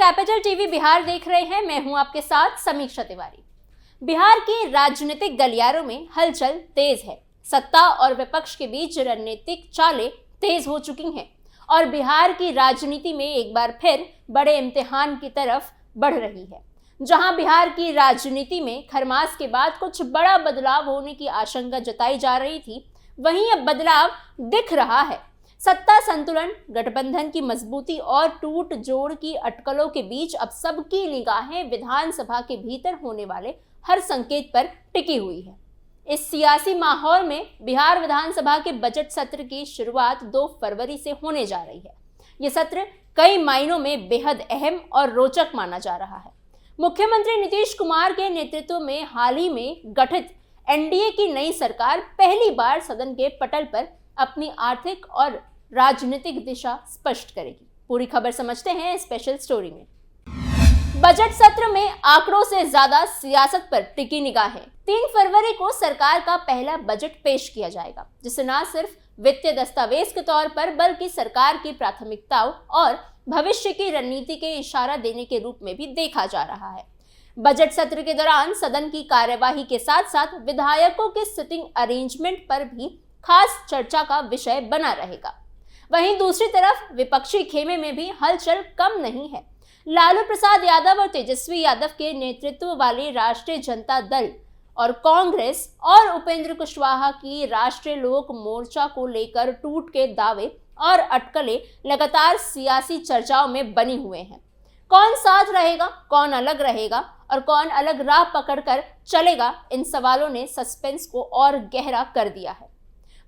Capital TV Bihar देख रहे हैं। मैं हूं आपके साथ समीक्षा तिवारी। बिहार की राजनीतिक गलियारों में हलचल तेज है। सत्ता और विपक्ष के बीच रणनीतिक चालें तेज हो चुकी हैं और बिहार की राजनीति में एक बार फिर बड़े इम्तिहान की तरफ बढ़ रही है। जहां बिहार की राजनीति में खरमास के बाद कुछ बड़ा बदलाव होने की आशंका जताई जा रही थी, वहीं अब बदलाव दिख रहा है। सत्ता संतुलन, गठबंधन की मजबूती और टूट जोड़ की अटकलों के बीच अब सबकी निगाहें विधानसभा के भीतर होने वाले हर संकेत पर टिकी हुई है। इस सियासी माहौल में बिहार विधानसभा के बजट सत्र की शुरुआत 2 फरवरी से होने जा रही है। ये सत्र कई मायनों में बेहद अहम और रोचक माना जा रहा है। मुख्यमंत्री नीतीश कुमार के नेतृत्व में हाल ही में गठित एनडीए की नई सरकार पहली बार सदन के पटल पर अपनी आर्थिक और राजनीतिक दिशा स्पष्ट करेगी। पूरी खबर समझते हैं स्पेशल स्टोरी में। बजट सत्र में आंकड़ों से ज्यादा सियासत पर टिकी निगाहें। 3 फरवरी को सरकार का पहला बजट पेश किया जाएगा, जिसे न सिर्फ वित्तीय दस्तावेज के तौर पर बल्कि सरकार की प्राथमिकताओं और भविष्य की रणनीति के इशारा देने के रूप में भी देखा जा रहा है। बजट सत्र के दौरान सदन की कार्यवाही के साथ साथ विधायकों के सिटिंग अरेंजमेंट पर भी खास चर्चा का विषय बना रहेगा। वहीं दूसरी तरफ विपक्षी खेमे में भी हलचल कम नहीं है। लालू प्रसाद यादव और तेजस्वी यादव के नेतृत्व वाली राष्ट्रीय जनता दल और कांग्रेस और उपेंद्र कुशवाहा की राष्ट्रीय लोक मोर्चा को लेकर टूट के दावे और अटकलें लगातार सियासी चर्चाओं में बनी हुए हैं। कौन साथ रहेगा, कौन अलग रहेगा और कौन अलग राह पकड़कर चलेगा, इन सवालों ने सस्पेंस को और गहरा कर दिया है।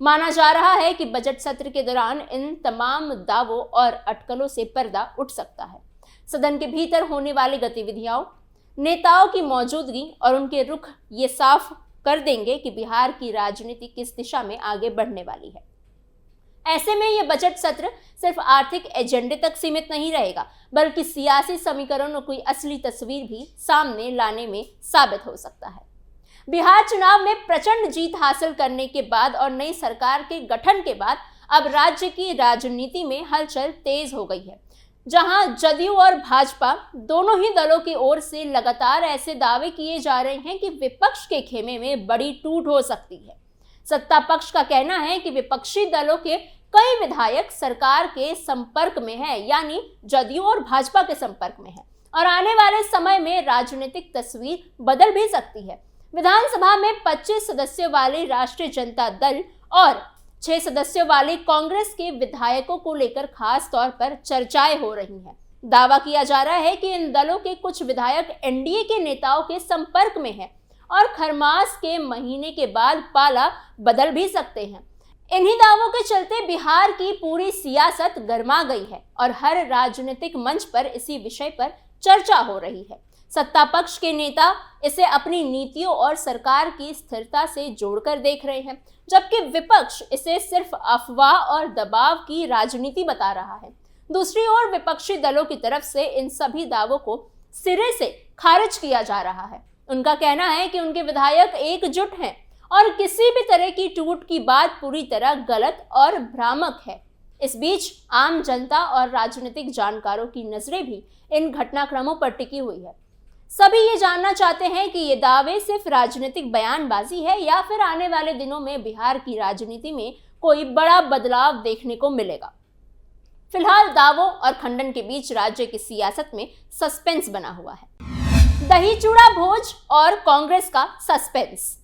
माना जा रहा है कि बजट सत्र के दौरान इन तमाम दावों और अटकलों से पर्दा उठ सकता है। सदन के भीतर होने वाली गतिविधियों, नेताओं की मौजूदगी और उनके रुख ये साफ कर देंगे कि बिहार की राजनीति किस दिशा में आगे बढ़ने वाली है। ऐसे में यह बजट सत्र सिर्फ आर्थिक एजेंडे तक सीमित नहीं रहेगा, बल्कि सियासी समीकरणों की असली तस्वीर भी सामने लाने में साबित हो सकता है। बिहार चुनाव में प्रचंड जीत हासिल करने के बाद और नई सरकार के गठन के बाद अब राज्य की राजनीति में हलचल तेज हो गई है, जहां जदयू और भाजपा दोनों ही दलों की ओर से लगातार ऐसे दावे किए जा रहे हैं कि विपक्ष के खेमे में बड़ी टूट हो सकती है। सत्ता पक्ष का कहना है कि विपक्षी दलों के कई विधायक सरकार के संपर्क में हैं, यानी जदयू और भाजपा के संपर्क में हैं, और आने वाले समय में राजनीतिक तस्वीर बदल भी सकती है। विधानसभा में 25 सदस्यों वाली राष्ट्रीय जनता दल और 6 सदस्यों वाली कांग्रेस के विधायकों को लेकर खास तौर पर चर्चाएं हो रही हैं। दावा किया जा रहा है कि इन दलों के कुछ विधायक एनडीए के नेताओं के संपर्क में हैं और खरमास के महीने के बाद पाला बदल भी सकते हैं। इन्हीं दावों के चलते बिहार की पूरी सियासत गर्मा गई है और हर राजनीतिक मंच पर इसी विषय पर चर्चा हो रही है। सत्ता पक्ष के नेता इसे अपनी नीतियों और सरकार की स्थिरता से जोड़कर देख रहे हैं, जबकि विपक्ष इसे सिर्फ अफवाह और दबाव की राजनीति बता रहा है। दूसरी ओर विपक्षी दलों की तरफ से इन सभी दावों को सिरे से खारिज किया जा रहा है। उनका कहना है कि उनके विधायक एकजुट हैं और किसी भी तरह की टूट की बात पूरी तरह गलत और भ्रामक है। इस बीच आम जनता और राजनीतिक जानकारों की नजरें भी इन घटनाक्रमों पर टिकी हुई है। सभी ये जानना चाहते हैं कि ये दावे सिर्फ राजनीतिक बयानबाजी है या फिर आने वाले दिनों में बिहार की राजनीति में कोई बड़ा बदलाव देखने को मिलेगा। फिलहाल दावों और खंडन के बीच राज्य की सियासत में सस्पेंस बना हुआ है। दही चूड़ा भोज और कांग्रेस का सस्पेंस।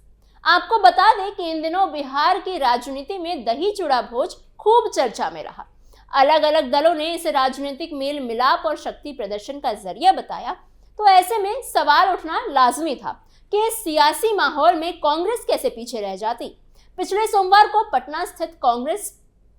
आपको बता दें कि इन दिनों बिहार की राजनीति में दही चूड़ा भोज खूब चर्चा में रहा। अलग अलग दलों ने इसे राजनीतिक मेल मिलाप और शक्ति प्रदर्शन का जरिया बताया, तो ऐसे में सवाल उठना लाजमी था कि इस सियासी माहौल में कांग्रेस कैसे पीछे रह जाती। पिछले सोमवार को पटना स्थित कांग्रेस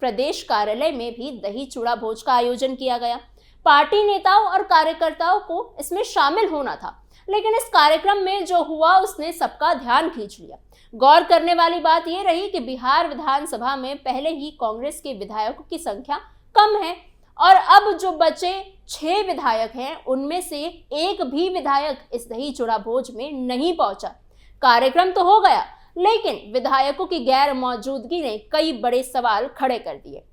प्रदेश कार्यालय में भी दही चूड़ा भोज का आयोजन किया गया। पार्टी नेताओं और कार्यकर्ताओं को इसमें शामिल होना था, लेकिन इस कार्यक्रम में जो हुआ उसने सबका ध्यान खींच लिया। गौर करने वाली बात यह रही कि बिहार विधानसभा में पहले ही कांग्रेस के विधायकों की संख्या कम है और अब जो बचे 6 विधायक हैं, उनमें से एक भी विधायक इस दही चूड़ा भोज में नहीं पहुंचा। कार्यक्रम तो हो गया, लेकिन विधायकों की गैर मौजूदगी ने कई बड़े सवाल खड़े कर दिए।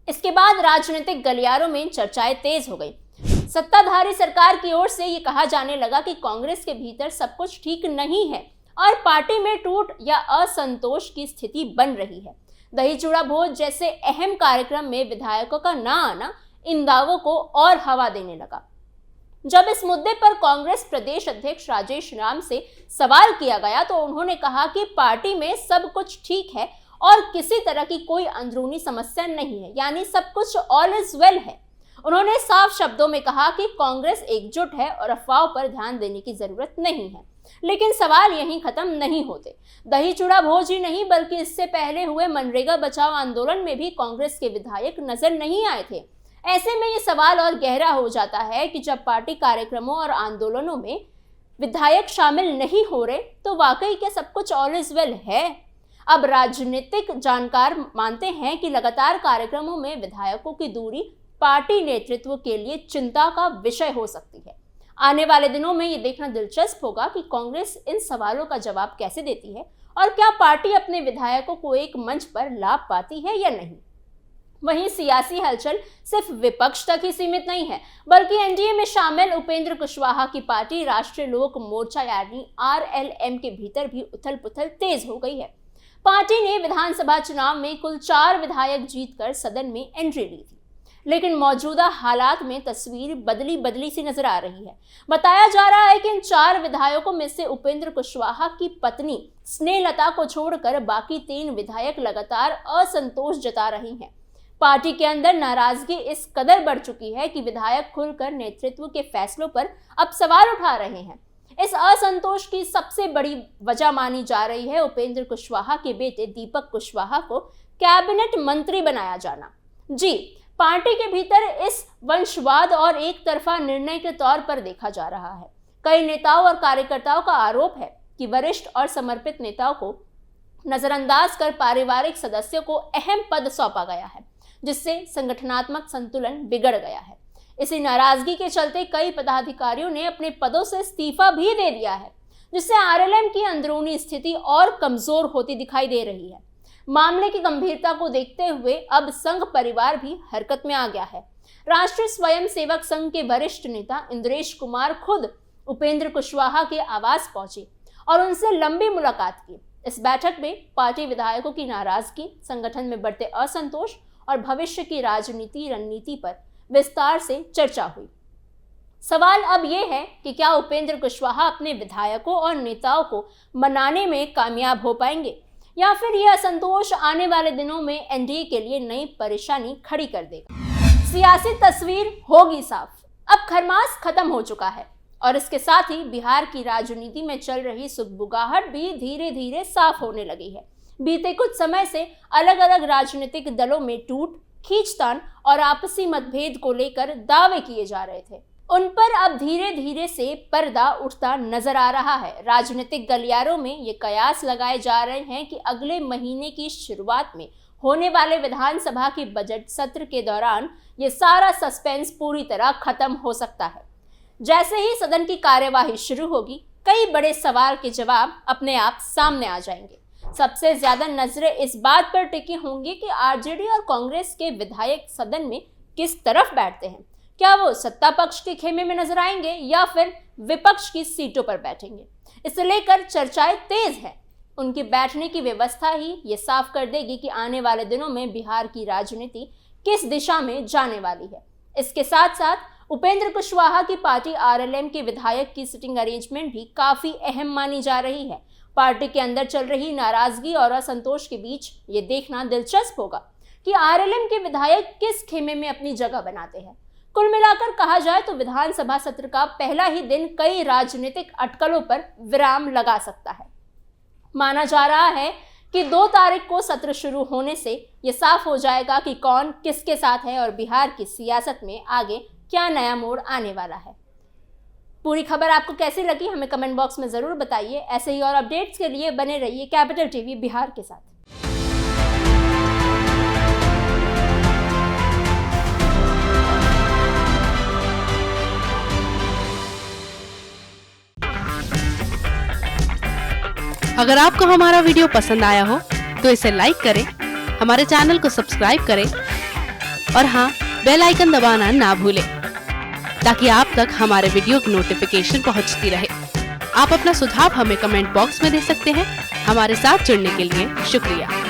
इसके बाद राजनीतिक गलियारों में चर्चाएं तेज हो गई। सत्ताधारी सरकार की ओर से ये कहा जाने लगा कि कांग्रेस के भीतर सब कुछ ठीक नहीं है और पार्टी में टूट या असंतोष की स्थिति बन रही है। दही चूड़ा भोज जैसे अहम कार्यक्रम में विधायकों का ना आना इन दावों को और हवा देने लगा। जब इस मुद्दे पर कांग्रेस प्रदेश अध्यक्ष राजेश राम से सवाल किया गया तो उन्होंने कहा कि पार्टी में सब कुछ ठीक है और किसी तरह की कोई अंदरूनी समस्या नहीं है, यानी सब कुछ ऑल इज वेल है। उन्होंने साफ शब्दों में कहा कि कांग्रेस एकजुट है और अफवाहों पर ध्यान देने की जरूरत नहीं है। लेकिन सवाल यहीं खत्म नहीं होते। दही चूड़ा भोज ही नहीं बल्कि इससे पहले हुए मनरेगा बचाओ आंदोलन में भी कांग्रेस के विधायक नजर नहीं आए थे। ऐसे में ये सवाल और गहरा हो जाता है कि जब पार्टी कार्यक्रमों और आंदोलनों में विधायक शामिल नहीं हो रहे तो वाकई क्या सब कुछ ऑल इज वेल है? अब राजनीतिक जानकार मानते हैं कि लगातार कार्यक्रमों में विधायकों की दूरी पार्टी नेतृत्व के लिए चिंता का विषय हो सकती है। आने वाले दिनों में ये देखना दिलचस्प होगा कि कांग्रेस इन सवालों का जवाब कैसे देती है और क्या पार्टी अपने विधायकों को एक मंच पर ला पाती है या नहीं। वहीं सियासी हलचल सिर्फ विपक्ष तक ही सीमित नहीं है बल्कि एनडीए में शामिल उपेंद्र कुशवाहा की पार्टी राष्ट्रीय लोक मोर्चा यानी आरएलएम के भीतर भी उथल पुथल तेज हो गई है। पार्टी ने विधानसभा चुनाव में कुल 4 विधायक जीतकर सदन में एंट्री ली थी, लेकिन मौजूदा हालात में तस्वीर बदली सी नजर आ रही है। बताया जा रहा है कि इन 4 विधायकों में से उपेंद्र कुशवाहा की पत्नी स्नेहलता को छोड़कर बाकी 3 विधायक लगातार असंतोष जता रही हैं। पार्टी के अंदर नाराजगी इस कदर बढ़ चुकी है कि विधायक खुलकर नेतृत्व के फैसलों पर अब सवाल उठा रहे हैं। इस असंतोष की सबसे बड़ी वजह मानी जा रही है उपेंद्र कुशवाहा के बेटे दीपक कुशवाहा को कैबिनेट मंत्री बनाया जाना। जी, पार्टी के भीतर इस वंशवाद और एक तरफा निर्णय के तौर पर देखा जा रहा है। कई नेताओं और कार्यकर्ताओं का आरोप है कि वरिष्ठ और समर्पित नेताओं को नजरअंदाज कर पारिवारिक सदस्यों को अहम पद सौंपा गया है, जिससे संगठनात्मक संतुलन बिगड़ गया है। इसी नाराजगी के चलते कई पदाधिकारियों ने अपने पदों से इस्तीफा भी दे दिया है, जिससे आरएलएम की अंदरूनी स्थिति और कमजोर होती दिखाई दे रही है। मामले की गंभीरता को देखते हुए अब संघ परिवार भी हरकत में आ गया है। राष्ट्रीय स्वयंसेवक संघ के वरिष्ठ नेता इंद्रेश कुमार खुद उपेंद्र कुशवाहा के आवास पहुंचे और उनसे लंबी मुलाकात की। इस बैठक में पार्टी विधायकों की नाराजगी, संगठन में बढ़ते असंतोष और भविष्य की राजनीति रणनीति पर विस्तार से चर्चा हुई। सवाल अब यह है कि क्या उपेंद्र कुशवाहा अपने विधायकों और नेताओं को मनाने में कामयाब हो पाएंगे या फिर यह असंतोष आने वाले दिनों में एनडीए के लिए नई परेशानी खड़ी कर देगा। सियासी तस्वीर होगी साफ। अब खरमास खत्म हो चुका है और इसके साथ ही बिहार की राजनीति में चल रही सुगबुगाहट भी धीरे धीरे साफ होने लगी है। बीते कुछ समय से अलग अलग राजनीतिक दलों में टूट, खींचतान और आपसी मतभेद को लेकर दावे किए जा रहे थे, उन पर अब धीरे धीरे से पर्दा उठता नजर आ रहा है। राजनीतिक गलियारों में ये कयास लगाए जा रहे हैं कि अगले महीने की शुरुआत में होने वाले विधानसभा की बजट सत्र के दौरान ये सारा सस्पेंस पूरी तरह खत्म हो सकता है। जैसे ही सदन की कार्यवाही शुरू होगी, कई बड़े सवाल के जवाब अपने आप सामने आ जाएंगे। सबसे ज्यादा नजरें इस बात पर टिकी होंगी कि आरजेडी और कांग्रेस के विधायक सदन में किस तरफ बैठते हैं। क्या वो सत्ता पक्ष के खेमे में नजर आएंगे या फिर विपक्ष की सीटों पर बैठेंगे? इसे लेकर चर्चाएं तेज हैं। उनकी बैठने की व्यवस्था ही ये साफ कर देगी कि आने वाले दिनों में बिहार की राजनीति किस दिशा में जाने वाली है। इसके साथ साथ उपेंद्र कुशवाहा की पार्टी आरएलएम के विधायक की सिटिंग अरेंजमेंट भी काफी अहम मानी जा रही है। पार्टी के अंदर चल रही नाराजगी और असंतोष के बीच ये देखना दिलचस्प होगा कि आरएलएम के विधायक किस खेमे में अपनी जगह बनाते हैं। कुल मिलाकर कहा जाए तो विधानसभा सत्र का पहला ही दिन कई राजनीतिक अटकलों पर विराम लगा सकता है। माना जा रहा है कि 2 तारीख को सत्र शुरू होने से ये साफ हो जाएगा कि कौन किसके साथ है और बिहार की सियासत में आगे क्या नया मोड़ आने वाला है। पूरी खबर आपको कैसी लगी हमें कमेंट बॉक्स में जरूर बताइए। ऐसे ही और अपडेट्स के लिए बने रहिए कैपिटल टीवी बिहार के साथ। अगर आपको हमारा वीडियो पसंद आया हो तो इसे लाइक करें, हमारे चैनल को सब्सक्राइब करें और हाँ, बेल आइकन दबाना ना भूलें। ताकि आप तक हमारे वीडियो की नोटिफिकेशन पहुंचती रहे। आप अपना सुझाव हमें कमेंट बॉक्स में दे सकते हैं। हमारे साथ जुड़ने के लिए शुक्रिया।